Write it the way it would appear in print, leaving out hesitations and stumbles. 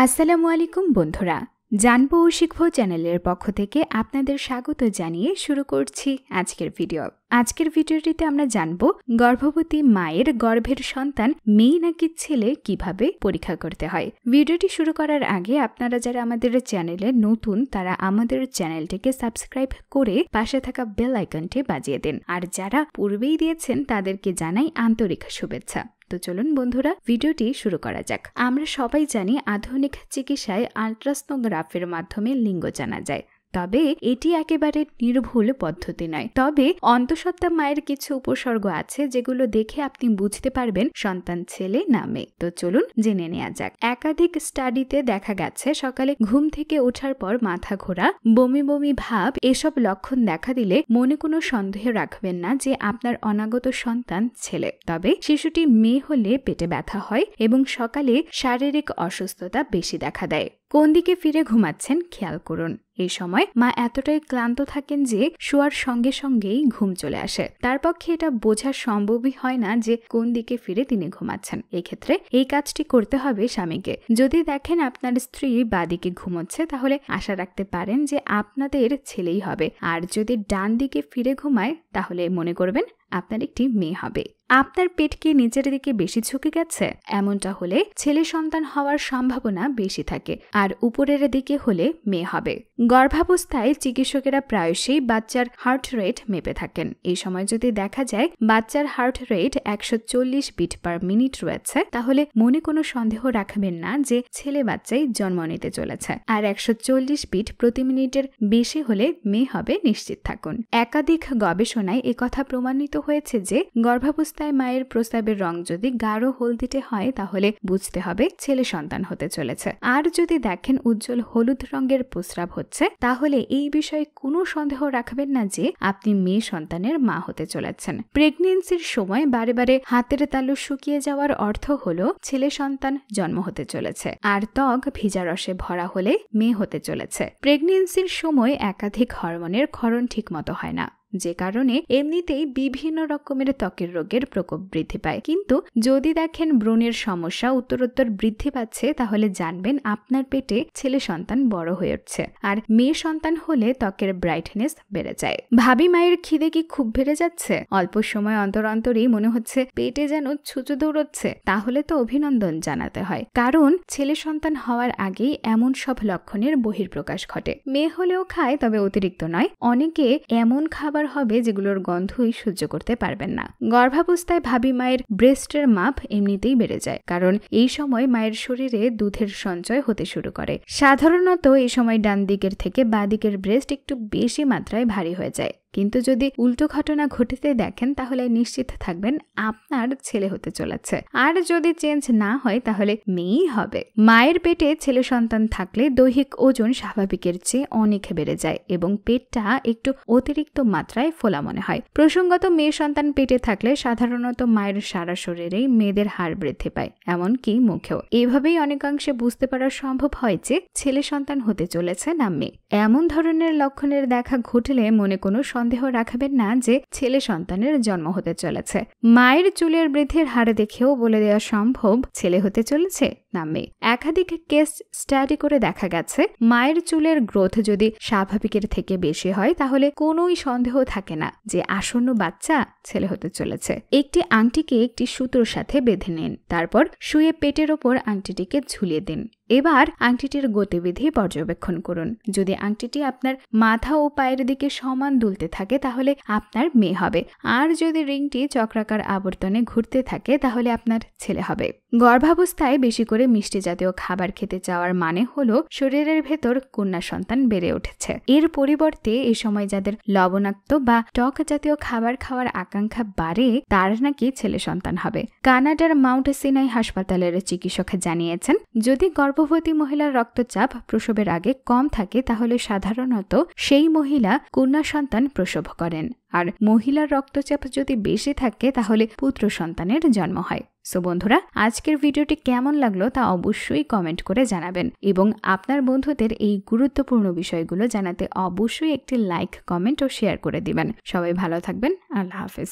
আসসালামু আলাইকুম বন্ধুরা, জানবো ও শিখবো চ্যানেলের পক্ষ থেকে আপনাদের স্বাগত জানিয়ে শুরু করছি আজকের ভিডিও। আজকের ভিডিওটিতে আমরা জানবো গর্ভবতী মায়ের গর্ভের সন্তান মেয়ে নাকি ছেলে কিভাবে পরীক্ষা করতে হয়। ভিডিওটি শুরু করার আগে আপনারা যারা আমাদের চ্যানেলে নতুন তারা আমাদের চ্যানেলটিকে সাবস্ক্রাইব করে পাশে থাকা বেল আইকনটি বাজিয়ে দিন, আর যারা পূর্বেই দিয়েছেন তাদেরকে জানাই আন্তরিক শুভেচ্ছা। তো চলুন বন্ধুরা, ভিডিওটি শুরু করা যাক। আমরা সবাই জানি আধুনিক চিকিৎসায় আল্ট্রাসনোগ্রাফির মাধ্যমে লিঙ্গ জানা যায়, তবে এটি একেবারে নির্ভুল পদ্ধতি নয়। তবে অন্তঃসত্ত্বা মায়ের কিছু উপসর্গ আছে যেগুলো দেখে আপনি বুঝতে পারবেন সন্তান ছেলে না মেয়ে। তো চলুন জেনে নেওয়া যাক। একাধিক স্টাডিতে দেখা গেছে সকালে ঘুম থেকে ওঠার পর মাথা ঘোরা, বমি বমি ভাব এসব লক্ষণ দেখা দিলে মনে কোনো সন্দেহ রাখবেন না যে আপনার অনাগত সন্তান ছেলে। তবে শিশুটি মেয়ে হলে পেটে ব্যথা হয় এবং সকালে শারীরিক অসুস্থতা বেশি দেখা দেয়। কোন দিকে ফিরে ঘুমাচ্ছেন খেয়াল করুন। এই সময় মা এতটাই ক্লান্ত থাকেন যে শোয়ার সঙ্গে সঙ্গেই ঘুম চলে আসে। তার পক্ষে এটা বোঝা সম্ভবই হয় না যে কোন দিকে ফিরে তিনি ঘুমাচ্ছেন। এক্ষেত্রে এই কাজটি করতে হবে স্বামীকে। যদি দেখেন আপনার স্ত্রী বাদিকে ঘুমোচ্ছে তাহলে আশা রাখতে পারেন যে আপনাদের ছেলেই হবে, আর যদি ডান দিকে ফিরে ঘুমায় তাহলে মনে করবেন আপনার একটি মেয়ে হবে। আপনার পেট কি নিচের দিকে বেশি ঝুঁকে গেছে? এমনটা হলে ছেলে সন্তান হওয়ার সম্ভাবনা বেশি থাকে, আর উপরের দিকে হলে মেয়ে হবে। গর্ভাবস্থায় চিকিৎসকেরা প্রায়শই বাচ্চার হার্ট রেট মেপে থাকেন। এই সময় যদি দেখা যায় বাচ্চার heart rate 140 beat per minute রয়েছে, তাহলে মনে কোনো সন্দেহ রাখবেন না যে ছেলে বাচ্চাই জন্ম নিতে চলেছে। আর 140 বিট প্রতি মিনিটের বেশি হলে মেয়ে হবে নিশ্চিত থাকুন। একাধিক গবেষণায় একথা প্রমাণিত হয়েছে যে গর্ভাবস্থায় মায়ের প্রস্রাবের রং যদি গাঢ় হলদেটে হয় তাহলে বুঝতে হবে ছেলে সন্তান হতে চলেছে। আর যদি দেখেন উজ্জ্বল হলুদ রঙের প্রস্রাব হচ্ছে তাহলে এই বিষয়ে কোনো সন্দেহ রাখবেন না যে আপনি মেয়ে সন্তানের মা হতে চলেছেন। প্রেগন্যান্সির সময় বারে বারে হাতের তালু শুকিয়ে যাওয়ার অর্থ হলো ছেলে সন্তান জন্ম হতে চলেছে, আর ত্বক ভিজা রসে ভরা হলে মেয়ে হতে চলেছে। প্রেগন্যান্সির সময় একাধিক হরমোনের ক্ষরণ ঠিকমতো হয় না, যে কারণে এমনিতেই বিভিন্ন রকমের ত্বকের রোগের প্রকোপ বৃদ্ধি পায়। কিন্তু যদি দেখেন ব্রণের সমস্যা উত্তরোত্তর বৃদ্ধি পাচ্ছে তাহলে জানবেন আপনার পেটে ছেলে সন্তান বড় হয়ে উঠছে। আর মেয়ে সন্তান হলে ত্বকের ব্রাইটনেস বেড়ে যায়। ভাবি মায়ের খিদে কি খুব বেড়ে যাচ্ছে? অল্প সময় অন্তর অন্তরই মনে হচ্ছে পেটে যেন ছুঁচো দৌড়চ্ছে? তাহলে তো অভিনন্দন জানাতে হয়, কারণ ছেলে সন্তান হওয়ার আগেই এমন সব লক্ষণের বহিঃপ্রকাশ ঘটে। মেয়ে হলেও খায়, তবে অতিরিক্ত নয়। অনেকে এমন খাবার হবে যেগুলোর গন্ধই সহ্য করতে পারবেন না। গর্ভাবস্থায় ভাবি মায়ের ব্রেস্টের মাপ এমনিতেই বেড়ে যায়, কারণ এই সময় মায়ের শরীরে দুধের সঞ্চয় হতে শুরু করে। সাধারণত এই সময় ডান দিকের থেকে বাঁ দিকের ব্রেস্ট একটু বেশি মাত্রায় ভারী হয়ে যায়। কিন্তু যদি উল্টো ঘটনা ঘটিতে দেখেন তাহলে নিশ্চিত থাকবেন আপনার ছেলে হতে চলেছে। আর যদি চেঞ্জ না হয় তাহলে মেয়েই হবে। মায়ের পেটে ছেলে সন্তান থাকলে দৈহিক ওজন স্বাভাবিকের চেয়ে অনেক বেড়ে যায় এবং পেটটা একটু অতিরিক্ত মাত্রায় ফোলা মনে হয়। প্রসঙ্গত মেয়ে সন্তান পেটে থাকলে সাধারণত মায়ের সারা শরীরেই মেয়েদের হাড় বৃদ্ধি পায়, এমনকি মুখেও। এভাবেই অনেকাংশে বুঝতে পারা সম্ভব হয় যে ছেলে সন্তান হতে চলেছে না মেয়ে। এমন ধরনের লক্ষণের দেখা ঘটলে মনে কোনো সন্দেহ রাখবেন না যে ছেলে সন্তানের জন্ম হতে চলেছে। মায়ের চুলের বৃদ্ধির হার দেখেও বলে দেওয়া সম্ভব ছেলে হতে চলেছে না মেয়ে। একাধিক কেস স্টাডি করে দেখা গেছে মায়ের চুলের গ্রোথ যদি স্বাভাবিকের থেকে বেশি হয় তাহলে কোনোই সন্দেহ থাকে না যে আসন্ন বাচ্চা ছেলে হতে চলেছে। একটি আংটিকে একটি সুতোর সাথে বেঁধে নিন, তারপর শুয়ে পেটের ওপর আংটিটিকে ঝুলিয়ে দিন। এবার আংটিটির গতিবিধি পর্যবেক্ষণ করুন। যদি আংটিটি আপনার মাথা ও পায়ের দিকে সমান দুলতে থাকে তাহলে আপনার মেয়ে হবে, আর যদি রিংটি চক্রাকার আবর্তনে ঘুরতে থাকে তাহলে আপনার ছেলে হবে। গর্ভাবস্থায় বেশি করে মিষ্টি জাতীয় খাবার খেতে চাওয়ার মানে হলো শরীরের ভেতর কন্যা সন্তান বেড়ে উঠেছে। এর পরিবর্তে এই সময় যাদের লবণাক্ত বা টক জাতীয় খাবার খাওয়ার আকাঙ্ক্ষা বাড়ে তার নাকি ছেলে সন্তান হবে। কানাডার মাউন্ট সিনাই হাসপাতালের চিকিৎসক জানিয়েছেন যদি গর্ভবতী মহিলার রক্তচাপ প্রসবের আগে কম থাকে তাহলে সাধারণত সেই মহিলা কন্যা সন্তান প্রসব করেন, আর মহিলার রক্তচাপ যদি বেশি থাকে তাহলে পুত্র সন্তানের জন্ম হয়। সো বন্ধুরা, আজকের ভিডিওটি কেমন লাগলো তা অবশ্যই কমেন্ট করে জানাবেন এবং আপনার বন্ধুদের এই গুরুত্বপূর্ণ বিষয়গুলো জানাতে অবশ্যই একটি লাইক, কমেন্ট ও শেয়ার করে দিবেন। সবাই ভালো থাকবেন। আল্লাহ হাফেজ।